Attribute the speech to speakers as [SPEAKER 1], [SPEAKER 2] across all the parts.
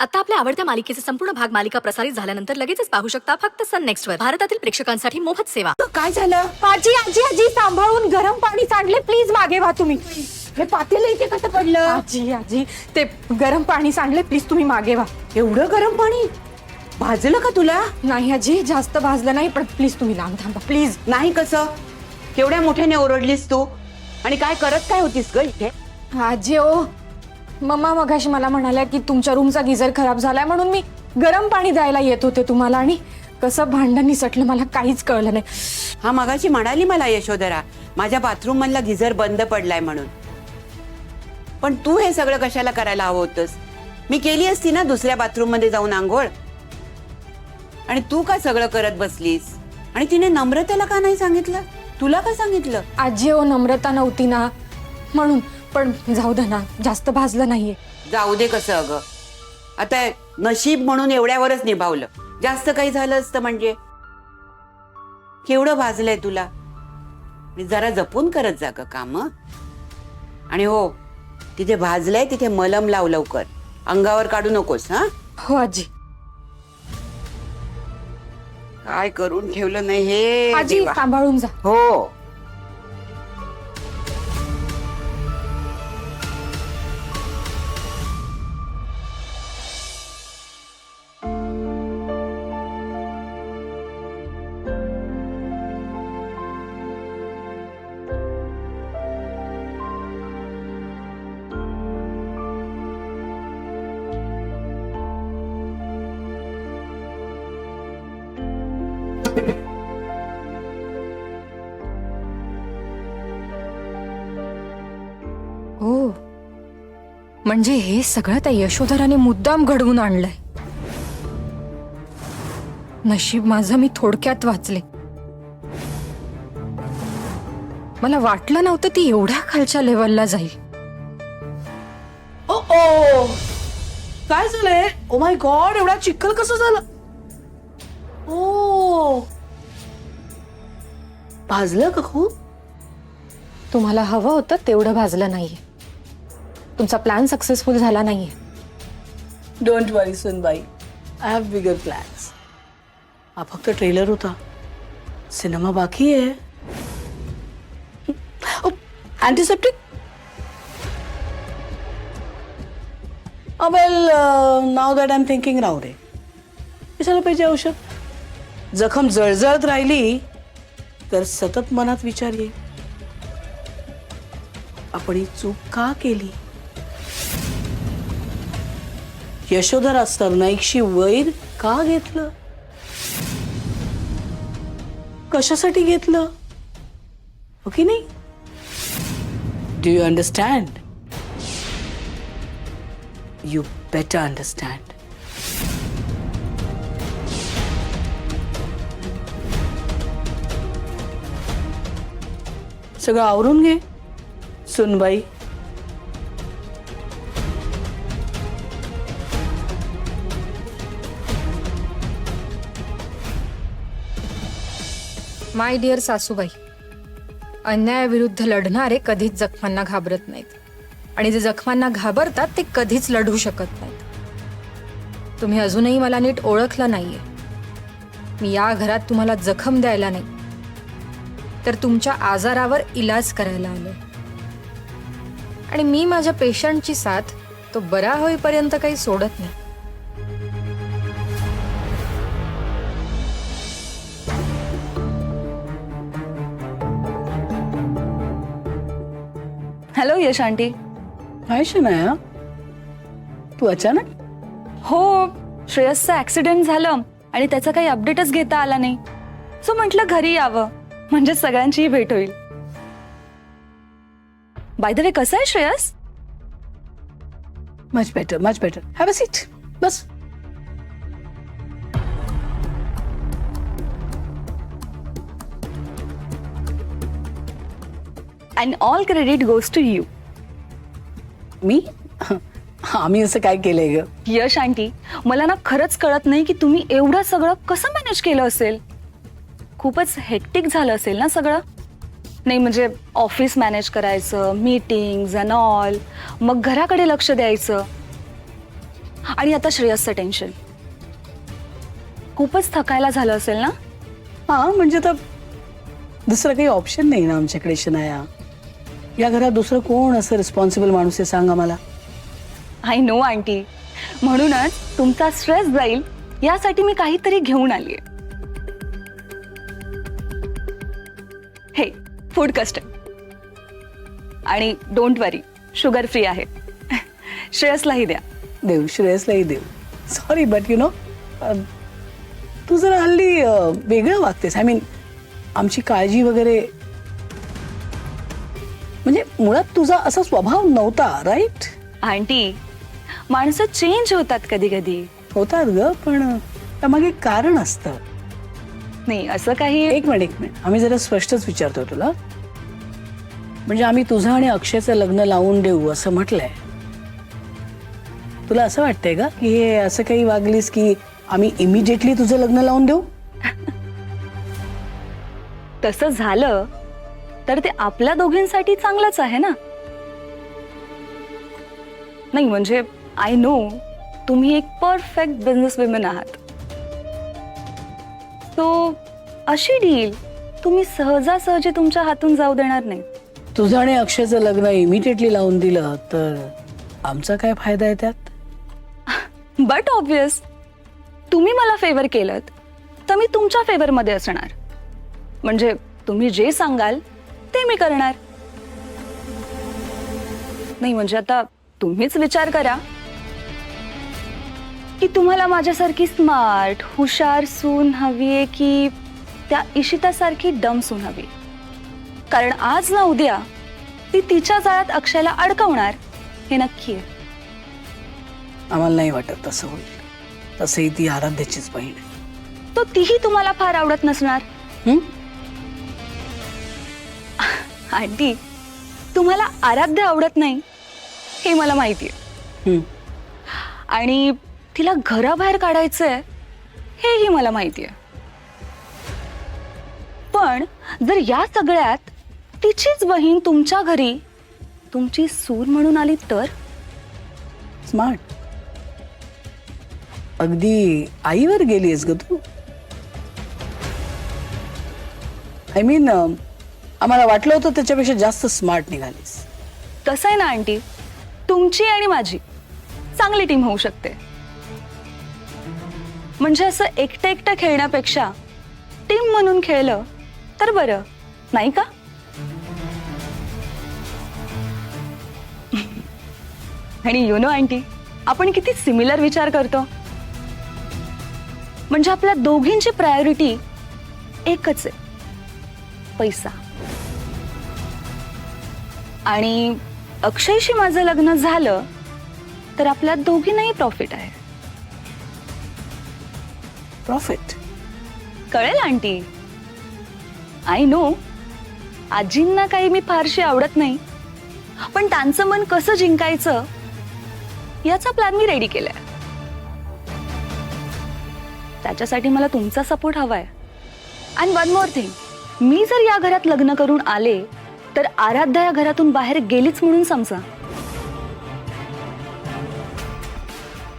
[SPEAKER 1] आता आपल्या आवडत्या मालिकेचे संपूर्ण भाग मालिका प्रसारित झाल्यानंतर लगेचच पाहू शकता फक्त सन नेक्स्ट वर. भारतातील प्रेक्षकांसाठी मोफत सेवा.
[SPEAKER 2] काय झालं?
[SPEAKER 3] आजी आजी आजी सांभाळून गरम पाणी सांडले, प्लीज मागे व्हा तुम्ही.
[SPEAKER 2] हे पातेलं इथे कसं पडलं?
[SPEAKER 3] आजी आजी ते गरम पाणी सांडले, प्लीज तुम्ही मागे व्हा.
[SPEAKER 2] एवढं गरम पाणी भाजलं का तुला?
[SPEAKER 3] नाही आजी, जास्त भाजलं नाही, पण प्लीज तुम्ही लांब थांबा प्लीज.
[SPEAKER 2] नाही कसं? केवढ्या मोठ्याने ओरडलीस तू आणि काय करत काय होतीस ग इथे?
[SPEAKER 3] आजी ओ, मम्मा मगाशी मला म्हणाल्या की तुमच्या रूमचा गिझर खराब झालाय म्हणून मी गरम पाणी द्यायला येत होते तुम्हाला, आणि कसं भांडण निसटलं मला काहीच कळलं नाही.
[SPEAKER 2] हा मगाशी म्हणाली मला यशोधरा, माझ्या बाथरूम मधला गिझर बंद पडलाय म्हणून. पण तू हे सगळं कशाला करायला हवं होतंस? मी केली असती ना दुसऱ्या बाथरूम मध्ये जाऊन आंघोळ. आणि तू का सगळं करत बसलीस? आणि तिने नम्रतेला का नाही सांगितलं? तुला का सांगितलं?
[SPEAKER 3] आजी ओ, नम्रता नव्हती ना म्हणून. पण जाऊ दे ना, जास्त भाजलं नाहीये.
[SPEAKER 2] जाऊ दे कसं अगं, आता नशीब म्हणून एवढ्यावरच निभावलं. जास्त काही झालं असतं म्हणजे केवढं भाजलंय तुला. जरा जपून करत जा ग काम. आणि हो, तिथे भाजलंय तिथे मलम लाव लवकर, अंगावर काढू नकोस. हा
[SPEAKER 3] हो आजी.
[SPEAKER 2] काय करून ठेवलं नाही हे
[SPEAKER 3] आजी
[SPEAKER 2] देवा.
[SPEAKER 3] सांभाळून जा.
[SPEAKER 2] हो.
[SPEAKER 3] हो, म्हणजे हे सगळं त्या यशोधराने मुद्दाम घडवून आणलंय. नशीब माझं मी थोडक्यात वाचले. मला वाटलं नव्हतं ती एवढ्या खालच्या लेवलला जाईल.
[SPEAKER 4] ओ काय झालंय? ओ माय गॉड, एवढा चिखल कसं झालं? ओ भाजलं का खूप?
[SPEAKER 3] तुम्हाला हवं होतं तेवढं भाजलं नाहीये. तुमचा प्लॅन सक्सेसफुल झाला नाहीये.
[SPEAKER 4] डोंट वरी सुनबाई, आय हॅव बिगर प्लॅन्स. हा फक्त ट्रेलर होता, सिनेमा बाकी आहे. Antiseptic? Well, now that I am thinking, राहू दे. कशाला पाहिजे औषध? जखम जळजळत राहिली तर सतत मनात विचार येईल, आपण ही चूक का केली? यशोधरा सरनाईकशी वैर का घेतलं? कशासाठी घेतलं? हो की नाही? Do you understand? You better understand. सगळं आवरून घे सुनबाई.
[SPEAKER 3] माय डिअर सासूबाई, अन्यायाविरुद्ध लढणारे कधीच जखमांना घाबरत नाहीत, आणि जे जखमांना घाबरतात ते कधीच लढू शकत नाहीत. तुम्ही अजूनही मला नीट ओळखलं नाहीये. मी या घरात तुम्हाला जखम द्यायला नाही, तर तुमच्या आजारावर इलाज करायला आलो. आणि मी माझ्या पेशंटची साथ तो बरा होईपर्यंत काही सोडत नाही.
[SPEAKER 5] हॅलो यश आंटी.
[SPEAKER 4] काय शनाया, तू अचानक?
[SPEAKER 5] हो, श्रेयसचं ऍक्सिडेंट झालं आणि त्याचा काही अपडेटच घेता आला नाही, सो म्हटलं घरी यावं, म्हणजे सगळ्यांचीही भेट होईल. बाय द वे, कसं आहे Shreyas?
[SPEAKER 4] Much better, much better. Have a seat, बस.
[SPEAKER 5] And all credit goes to you.
[SPEAKER 4] मी? आम्ही असं काय केलंय ग?
[SPEAKER 5] यश आंटी, मला ना खरंच कळत नाही की तुम्ही एवढं सगळं कसं मॅनेज केलं असेल. खूपच हेक्टिक झालं असेल ना सगळं. नाही म्हणजे ऑफिस मॅनेज करायचं, मीटिंग्स अँड ऑल, मग घराकडे लक्ष द्यायचं. आणि आता श्रेयसचं टेन्शन. खूपच थकायला झालं असेल ना?
[SPEAKER 4] हा म्हणजे आता दुसरं काही ऑप्शन नाही ना आमच्याकडे शनाया. या घरात दुसरं कोण असं रिस्पॉन्सिबल माणूस आहे सांगा मला.
[SPEAKER 5] आय नो आंटी, म्हणूनच तुमचा स्ट्रेस जाईल यासाठी मी काहीतरी घेऊन आलीये. हे फूड कस्टर्ड. आणि डोंट वरी, शुगर फ्री आहे. श्रेयसलाही द्या.
[SPEAKER 4] देव, श्रेयसलाही देव. सॉरी बट यु नो तू जरा हल्ली वेगळं वागतेस. आय मीन आमची काळजी वगैरे, म्हणजे मुळात तुझा असा स्वभाव नव्हता, राईट?
[SPEAKER 5] आंटी, माणसं चेंज होतात कधी कधी.
[SPEAKER 4] होतात ग, पण त्यामागे एक कारण असतं.
[SPEAKER 5] नाही असं काही.
[SPEAKER 4] एक मिनिट, आम्ही जरा स्पष्टच विचारतोय तुला. म्हणजे आम्ही तुझं आणि अक्षयचं लग्न लावून देऊ असं म्हटलंय. तुला असं वाटतंय का की हे असं काही वागलीस की आम्ही इमिडिएटली तुझं लग्न लावून देऊ?
[SPEAKER 5] तसं झालं तर ते आपल्या दोघींसाठी चांगलंच आहे ना. नाही म्हणजे आय नो तुम्ही एक परफेक्ट बिझनेस वुमन आहात. तो अशी डील तुम्ही सहजासहजी तुमच्या हातून जाऊ देणार नाही.
[SPEAKER 4] तुझं आणि अक्षयचं लग्न इमिडिएटली लावून दिलं तर आमचा काय फायदा आहे त्यात?
[SPEAKER 5] बट ऑब्वियस, तुम्ही मला फेवर केलं तर मी तुमच्या फेवर मध्ये असणार. म्हणजे तुम्ही जे सांगाल ते मी करणार. नाही म्हणजे आता तुम्हीच विचार करा की तुम्हाला माझ्यासारखी स्मार्ट हुशार सून हवीये की त्या इशितासारखी डम सून हवी. कारण आज ना उद्या ती तिच्या जाळ्यात अक्षयला अडकवणार हे नक्की आहे.
[SPEAKER 4] आम्हाला नाही वाटत तसं होईल. तसंही ती आराध्याचीच बहीण आहे.
[SPEAKER 5] तो तीही तुम्हाला फार आवडत नसणार. आंटी, तुम्हाला आराध्य आवडत नाही हे मला माहितीये. आणि तिला घराबाहेर काढायचंय हेही मला माहितीये. पण जर या सगळ्यात तिचीच बहीण तुमच्या घरी तुमची सून म्हणून आली तर?
[SPEAKER 4] स्मार्ट. अगदी आईवर गेलीस ग तू. आय मीन आम्हाला वाटलं होतं त्याच्यापेक्षा जास्त स्मार्ट निघालीस.
[SPEAKER 5] कसं आहे ना आंटी, तुमची आणि माझी चांगली टीम होऊ शकते. म्हणजे असं एकटं एकटं खेळण्यापेक्षा टीम म्हणून खेळलं तर बरं नाही का? आणि यु नो आंटी, आपण किती सिमिलर विचार करतो. म्हणजे आपल्या दोघींची प्रायोरिटी एकच आहे, पैसा. आणि अक्षयशी माझं लग्न झालं तर आपल्या दोघींनाही प्रॉफिट आहे.
[SPEAKER 4] प्रॉफिट?
[SPEAKER 5] कळेल आंटी. आय नो आजींना काही मी फारशी आवडत नाही, पण त्यांचं मन कसं जिंकायचं याचा प्लॅन मी रेडी केलाय. त्याच्यासाठी मला तुमचा सपोर्ट हवाय. अँड वन मोर थिंग, मी जर या घरात लग्न करून आले तर आराध्या या घरातून बाहेर गेलीच म्हणून समजा.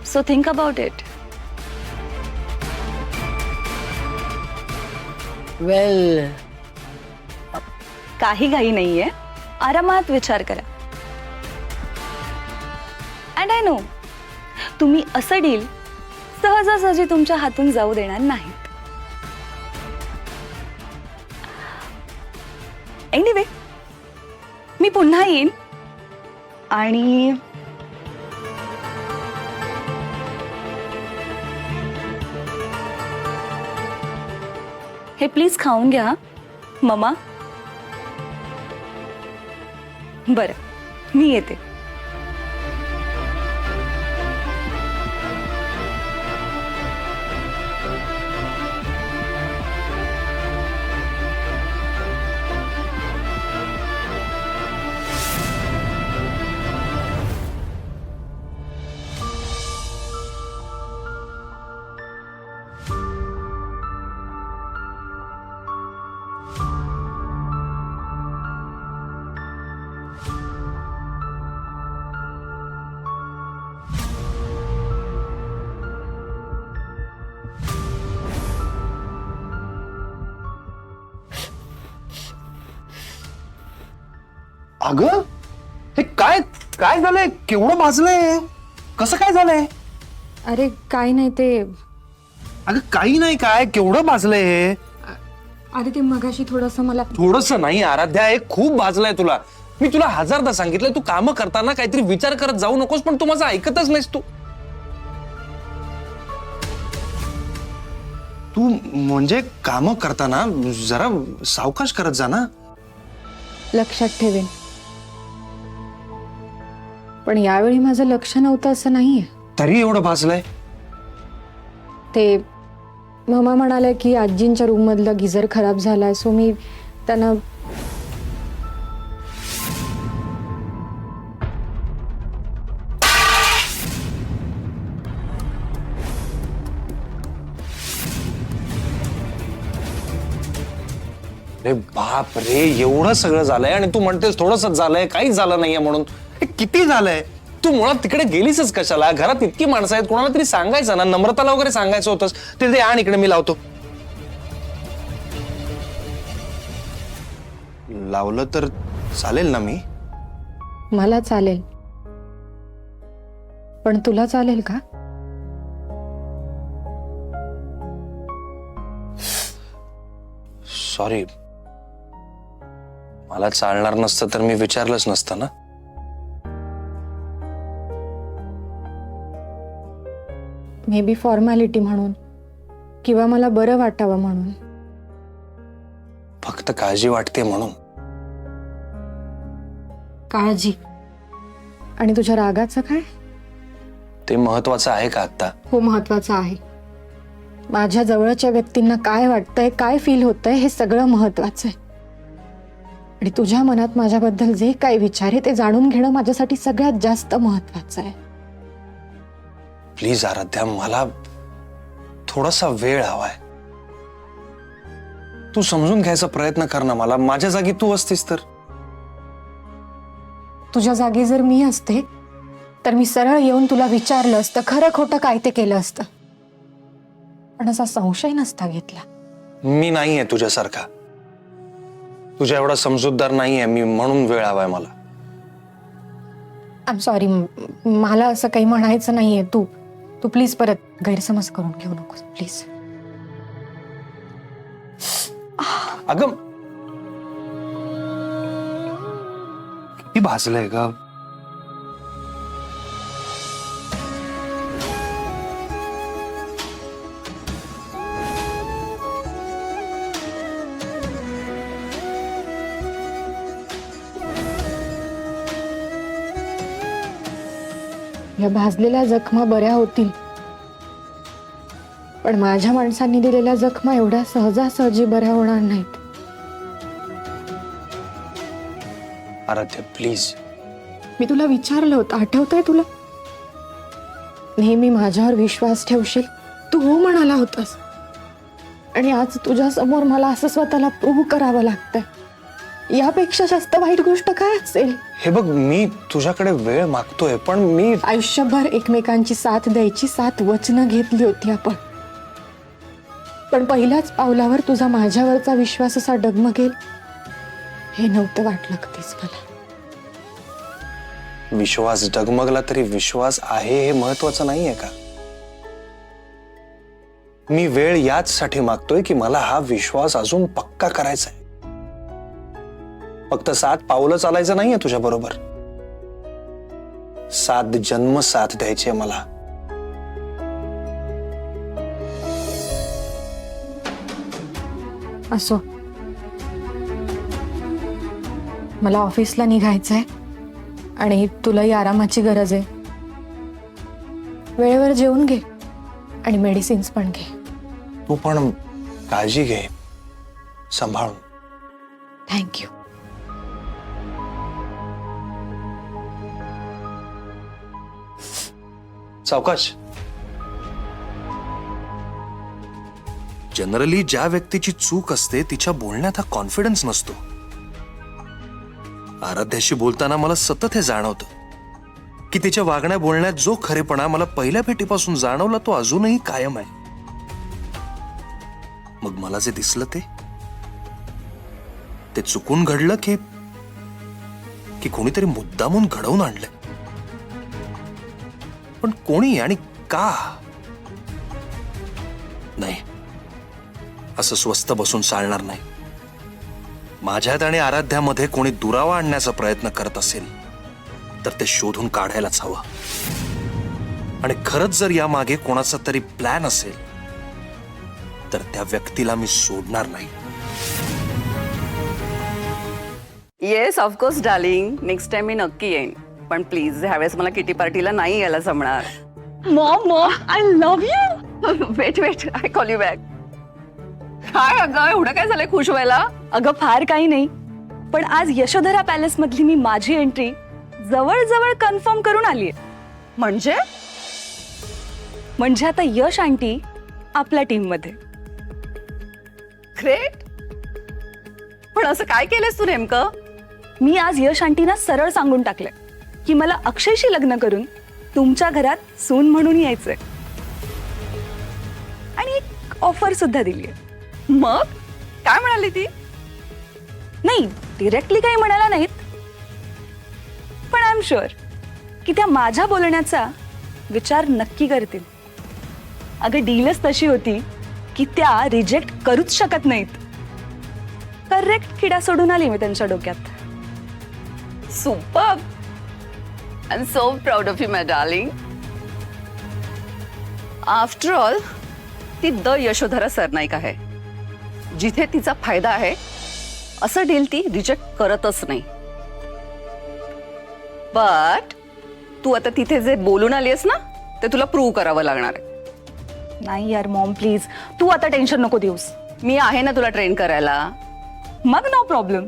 [SPEAKER 5] So think about it.
[SPEAKER 4] Well,
[SPEAKER 5] काही घाई नाहीये, आरामात विचार करा. अँड आय नो तुम्ही असं डील सहजासहजी तुमच्या हातून जाऊ देणार नाहीत. एनिवे, मी पुन्हा येईन आणि हे प्लीज खाऊन घ्या ममा. बरं मी येते.
[SPEAKER 6] अगं हे काय काय झालंय? केवढं भाजलंय? कसं काय झालंय?
[SPEAKER 3] अरे काय नाही ते,
[SPEAKER 6] अगं काही नाही, काय केवढं भाजलंय हे?
[SPEAKER 3] अरे ते मगाशी थोडंसं मला
[SPEAKER 6] थोडस नाही आराध्या, हे खूप भाजलंय तुला. मी तुला हजारदा सांगितलंय, तू कामं करताना काहीतरी विचार करत जाऊ नकोस, पण तू माझं ऐकतच नाहीस. तू म्हणजे कामं करताना जरा सावकाश करत जा ना.
[SPEAKER 3] लक्षात ठेवेन. पण यावेळी माझं लक्ष नव्हतं असं नाहीये.
[SPEAKER 6] तरी एवढं भाजलंय?
[SPEAKER 3] ते मामा म्हणाले की आजींच्या रूम मधला गिझर खराब झालाय, सो मी त्यांना
[SPEAKER 6] अरे बाप रे, एवढं सगळं झालंय आणि तू म्हणतेस थोडंसं झालंय, काहीच झालं नाहीये म्हणून. हे किती झालंय? तू मुळात तिकडे गेलीसच कशाला? घरात इतकी माणसं आहेत, कोणाला तरी सांगायचं ना, नम्रताला वगैरे सांगायचं होतंस. ते आण इकडे, मी लावतो. लावलं तर चालेल ना?
[SPEAKER 3] मला चालेल, पण तुला चालेल का?
[SPEAKER 6] सॉरी, मला चालणार नसतं तर मी विचारलंच नसतं ना.
[SPEAKER 3] मे बी फॉर्मॅलिटी म्हणून, किंवा मला बरं वाटावं म्हणून.
[SPEAKER 6] फक्त काळजी वाटते म्हणून.
[SPEAKER 3] काळजी? आणि तुझ्या रागाचं काय?
[SPEAKER 6] ते महत्वाचं आहे का आता?
[SPEAKER 3] हो, महत्वाचं आहे. माझ्या जवळच्या व्यक्तींना काय वाटतंय, काय फील होतंय, हे सगळं महत्वाचं आहे. आणि तुझ्या मनात माझ्याबद्दल जे काही विचार आहे ते जाणून घेणं माझ्यासाठी सगळ्यात जास्त महत्वाचं आहे.
[SPEAKER 6] प्लीज आराध्या, मला थोडासा वेळ हवाय. तू समजून घ्यायचा प्रयत्न कर ना मला. माझ्या जागी तू असतीस तर?
[SPEAKER 3] तुझ्या जागी जर मी असते तर मी सरळ येऊन तुला विचारलं असतं, खरं खोटं काय ते केलं असतं, पण असा संशय नसता घेतला.
[SPEAKER 6] मी नाहीये तुझ्यासारखा, तुझ्या एवढा समजूतदार नाहीये मी, म्हणून वेळ हवाय मला.
[SPEAKER 3] आय एम सॉरी, मला असं काही म्हणायचं नाहीये. तू प्लीज परत गैरसमज करून घेऊ नकोस प्लीज.
[SPEAKER 6] अगं किती भाजलंय ग?
[SPEAKER 3] या भाजलेल्या जखमा बऱ्या होतील, पण माझ्या माणसांनी दिलेल्या जखमा एवढ्या सहजासहजी बऱ्या होणार नाहीत.
[SPEAKER 6] आराध्या प्लीज.
[SPEAKER 3] मी तुला विचारलं होतं, आठवतंय तुला? नेहमी माझ्यावर विश्वास ठेवशील, तू हो म्हणाला होतास. आणि आज तुझ्या समोर मला असं स्वतःला प्रूव्ह करावं लागतंय. यापेक्षा जास्त वाईट गोष्ट काय असेल?
[SPEAKER 6] हे बघ, मी तुझ्याकडे वेळ मागतोय, पण मी
[SPEAKER 3] आयुष्यभर एकमेकांची साथ द्यायची 7 वचनं घेतली होती आपण, पण पहिल्याच पावलावर तुझा माझ्यावरचा विश्वास असा डगमगेल हे नव्हतं वाटलं कधीच मला.
[SPEAKER 6] विश्वास डगमगला तरी विश्वास आहे हे महत्वाचं नाहीये का? मी वेळ याचसाठी मागतोय की मला हा विश्वास अजून पक्का करायचा आहे. फक्त 7 पावलं चालायचं नाहीये तुझ्या बरोबर, 7 जन्म साथ द्यायचे मला.
[SPEAKER 3] असो, मला ऑफिसला निघायचंय आणि तुलाही आरामाची गरज आहे. वेळेवर जेवून घे आणि मेडिसिन्स पण घे.
[SPEAKER 6] तू पण काळजी घे, सांभाळून.
[SPEAKER 3] थँक्यू.
[SPEAKER 6] सावकाश. जनरली ज्या व्यक्तीची चूक असते तिच्या बोलण्यात हा कॉन्फिडन्स नसतो. आराध्याशी बोलताना मला सतत हे जाणवतं की तिच्या वागण्या बोलण्यात जो खरेपणा मला पहिल्या भेटीपासून जाणवला तो अजूनही कायम आहे. मग मला जे दिसलं ते चुकून घडलं की कोणीतरी मुद्दामून घडवून आणलंय. पण कोणी आणि का? नाही, असं स्वस्त बसून चालणार नाही. माझ्यात आणि आराध्यामध्ये कोणी दुरावा आणण्याचा प्रयत्न करत असेल तर ते शोधून काढायलाच हवं. आणि खरंच जर या मागे कोणाचा तरी प्लॅन असेल तर त्या व्यक्तीला मी सोडणार नाही.
[SPEAKER 7] Yes of course darling, next time मी नक्की येईन. पण प्लीज ह्यावेळेस मला किटी पार्टीला नाही यायला जमणार.
[SPEAKER 5] Mom I love you.
[SPEAKER 7] Weight I call you back. काय अगं एवढं काय झालंय खुश व्हायला?
[SPEAKER 5] अगं फार काही नाही, पण आज यशोधरा पॅलेस मधली मी माझी एंट्री जवळजवळ कन्फर्म करून आलीये.
[SPEAKER 7] म्हणजे
[SPEAKER 5] म्हणजे आता यश आंटी आपल्या टीम मध्ये.
[SPEAKER 7] ग्रेट. पण असं काय केलंस तू नेमकं?
[SPEAKER 5] मी आज यश आंटीना सरळ सांगून टाकलंय की मला अक्षयशी लग्न करून तुमच्या घरात सून म्हणून यायचंय. आणि एक ऑफर सुद्धा दिलीये.
[SPEAKER 7] मग काय म्हणाली ती?
[SPEAKER 5] नाही, डिरेक्टली काही म्हणाला नाहीत, पण आय एम शुअर की त्या माझ्या बोलण्याचा विचार नक्की करतील. अगं डीलच तशी होती की त्या रिजेक्ट करूच शकत नाहीत. करेक्ट किडा सोडून आली मी त्यांच्या डोक्यात.
[SPEAKER 7] Super. I am so proud of you my darling. After all ती द यशोधरा सरनाईक आहे. जिथे तिचा फायदा आहे असं डील ती रिजेक्ट करतच नाही. बट तू आता तिथे जे बोलून आलीस ना ते तुला प्रूव्ह करावं लागणार आहे.
[SPEAKER 5] नाही यार मॉम प्लीज, तू आता टेन्शन नको देऊस.
[SPEAKER 7] मी आहे ना तुला ट्रेन करायला.
[SPEAKER 5] मग नो प्रॉब्लेम.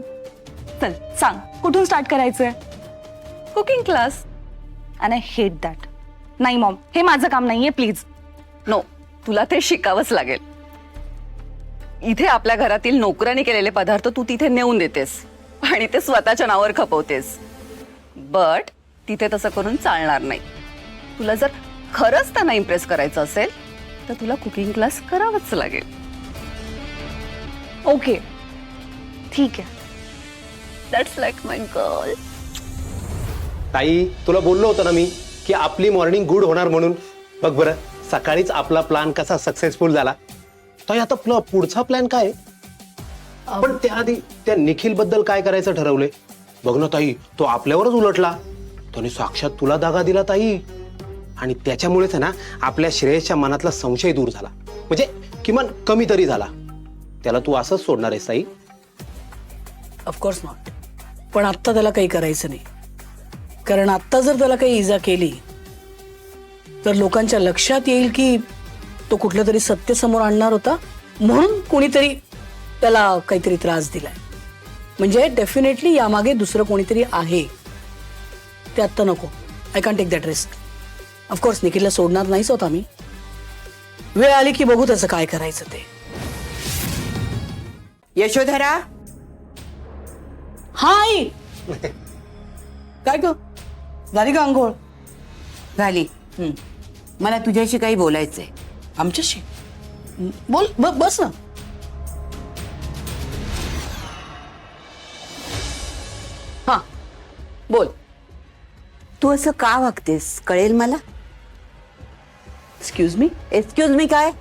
[SPEAKER 5] चल सांग कुठून स्टार्ट करायचंय?
[SPEAKER 7] Cooking class.
[SPEAKER 5] आणि आय हेट दॅट. नाही मॉम, हे माझं काम नाहीये प्लीज.
[SPEAKER 7] नो, तुला ते शिकावंच लागेल. इथे आपल्या घरातील नोकरांनी केलेले पदार्थ तू तिथे नेऊन देतेस आणि ते स्वतःच्या नावावर खपवतेस. बट तिथे तसं करून चालणार नाही. तुला जर खरंच त्यांना इम्प्रेस करायचं असेल तर तुला कुकिंग क्लास करावाच लागेल.
[SPEAKER 5] ओके ठीक आहे.
[SPEAKER 7] That's like my girl.
[SPEAKER 8] ताई, तुला बोललो होतं ना मी की आपली मॉर्निंग गुड होणार म्हणून. बघ बरं, सकाळीच आपला प्लॅन कसा सक्सेसफुल झाला. ताई आता पुढचा प्लॅन काय? पण त्याआधी त्या निखिल बद्दल काय करायचं ठरवलंय? बघ ना ताई, तो आपल्यावरच उलटला. त्याने साक्षात तुला दागा दिला ताई. आणि त्याच्यामुळेच ना आपल्या श्रेयसच्या मनातला संशय दूर झाला. म्हणजे किमान कमी तरी झाला. त्याला तू असंच सोडणार आहेस ताई?
[SPEAKER 4] Of course not. पण आत्ता त्याला काही करायचं नाही. कारण आत्ता जर त्याला काही इजा केली तर लोकांच्या लक्षात येईल की तो कुठलं तरी सत्य समोर आणणार होता म्हणून कोणीतरी त्याला काहीतरी त्रास दिलाय. म्हणजे डेफिनेटली यामागे दुसरं कोणीतरी आहे. ते आत्ता नको. I can take that risk. Of course निखिलला सोडणार नाहीच होता मी. वेळ आली की बघू त्याचं काय करायचं ते.
[SPEAKER 2] यशोधरा,
[SPEAKER 4] हाय काय ग, झाली का आंघोळ?
[SPEAKER 2] झाली. मला तुझ्याशी काही बोलायचंय.
[SPEAKER 4] आमच्याशी? बोल, बस ना. हा बोल.
[SPEAKER 2] तू असं का वागतेस कळेल मला?
[SPEAKER 4] Excuse me.
[SPEAKER 2] एक्सक्यूज मी काय?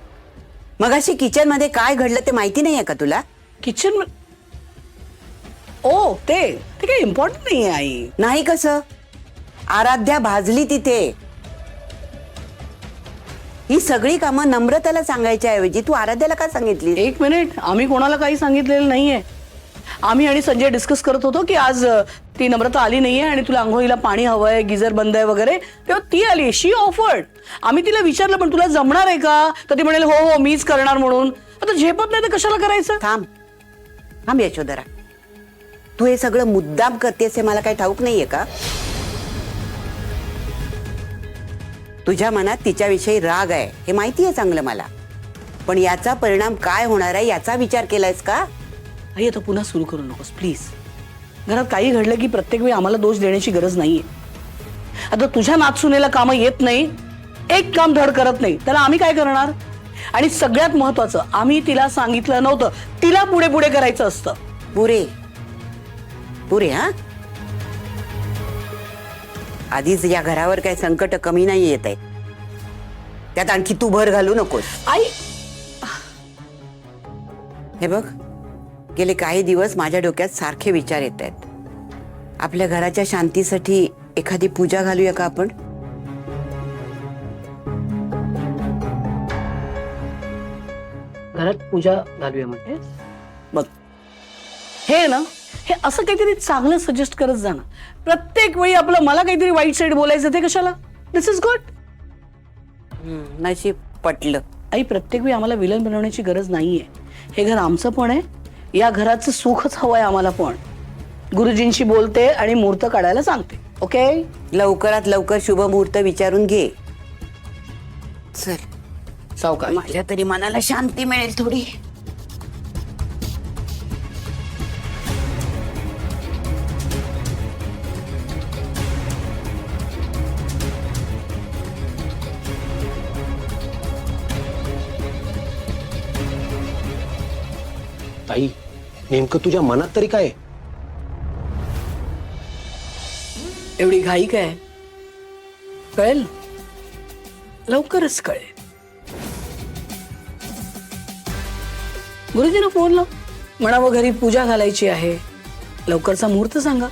[SPEAKER 2] मगाशी किचन मध्ये काय घडलं ते माहिती नाहीये का तुला?
[SPEAKER 4] किचन? ओ ते काही इम्पॉर्टंट नाही आहे आई.
[SPEAKER 2] नाही कसं? आराध्या भाजली तिथे. ही सगळी कामं नम्रताला सांगायच्या ऐवजी तू आराध्याला का सांगितली?
[SPEAKER 4] एक मिनिट, आम्ही कोणाला काही सांगितलेलं नाहीये. आम्ही आणि संजय डिस्कस करत होतो की आज ती नम्रता आली नाहीये आणि तुला आंघोळीला पाणी हवंय, गिझर बंद आहे वगैरे, तेव्हा ती आली. शी ऑफर्ड. आम्ही तिला विचारलं पण तुला जमणार आहे का? तर ती म्हणाली हो मीच करणार म्हणून. आता झेपत नाही तर कशाला करायचं?
[SPEAKER 2] थांब थांब यशोधरा, तू हे सगळं मुद्दाम करतेस हे मला काही ठाऊक नाहीये का? तुझ्या मनात तिच्याविषयी राग आहे हे माहिती आहे चांगलं मला. पण याचा परिणाम काय होणार आहे याचा विचार केलायस का?
[SPEAKER 4] आई आता पुन्हा सुरू करू नकोस प्लीज. घरात काही घडलं की प्रत्येक वेळी आम्हाला दोष देण्याची गरज नाहीये. आता तुझ्या नातसुनेला कामं येत नाही, एक काम धड करत नाही, त्याला आम्ही काय करणार? आणि सगळ्यात महत्वाचं, आम्ही तिला सांगितलं नव्हतं, तिला पुढे पुढे करायचं असतं.
[SPEAKER 2] पुरे पुरे. हा आधीच या घरावर काय संकट कमी नाही येत आहे, त्यात आणखी तू भर घालू नकोस.
[SPEAKER 4] आई
[SPEAKER 2] हे बघ, गेले काही दिवस माझ्या डोक्यात सारखे विचार येत आहेत. आपल्या घराच्या शांतीसाठी एखादी पूजा घालूया का आपण?
[SPEAKER 4] घरात पूजा घालूया म्हणते. बघ हे ना, हे असं काहीतरी चांगलं सजेस्ट करत जा ना. प्रत्येक वेळी आपलं मला काहीतरी वाईट साईड बोलायचं ते कशाला? दिस इज गुड.
[SPEAKER 2] नशीब पटलं.
[SPEAKER 4] आई प्रत्येक वेळी आम्हाला विलन बनवण्याची गरज नाहीये. हे घर आमचं पण आहे, या घराचं सुखच हवंय आम्हाला पण. गुरुजींशी बोलते आणि मुहूर्त काढायला सांगते. ओके,
[SPEAKER 2] लवकरात लवकर शुभ मुहूर्त विचारून घे. चल,
[SPEAKER 4] सावकाश.
[SPEAKER 2] माझ्या तरी मनाला शांती मिळेल थोडी.
[SPEAKER 8] ताई, नेमकं तुझ्या मनात तरी काय आहे?
[SPEAKER 4] एवढी घाई काय? कळेल, लवकरच कळेल. गुरुजींना फोन लाव, म्हणावं घरी पूजा घालायची आहे, लवकरचा मुहूर्त सांगा.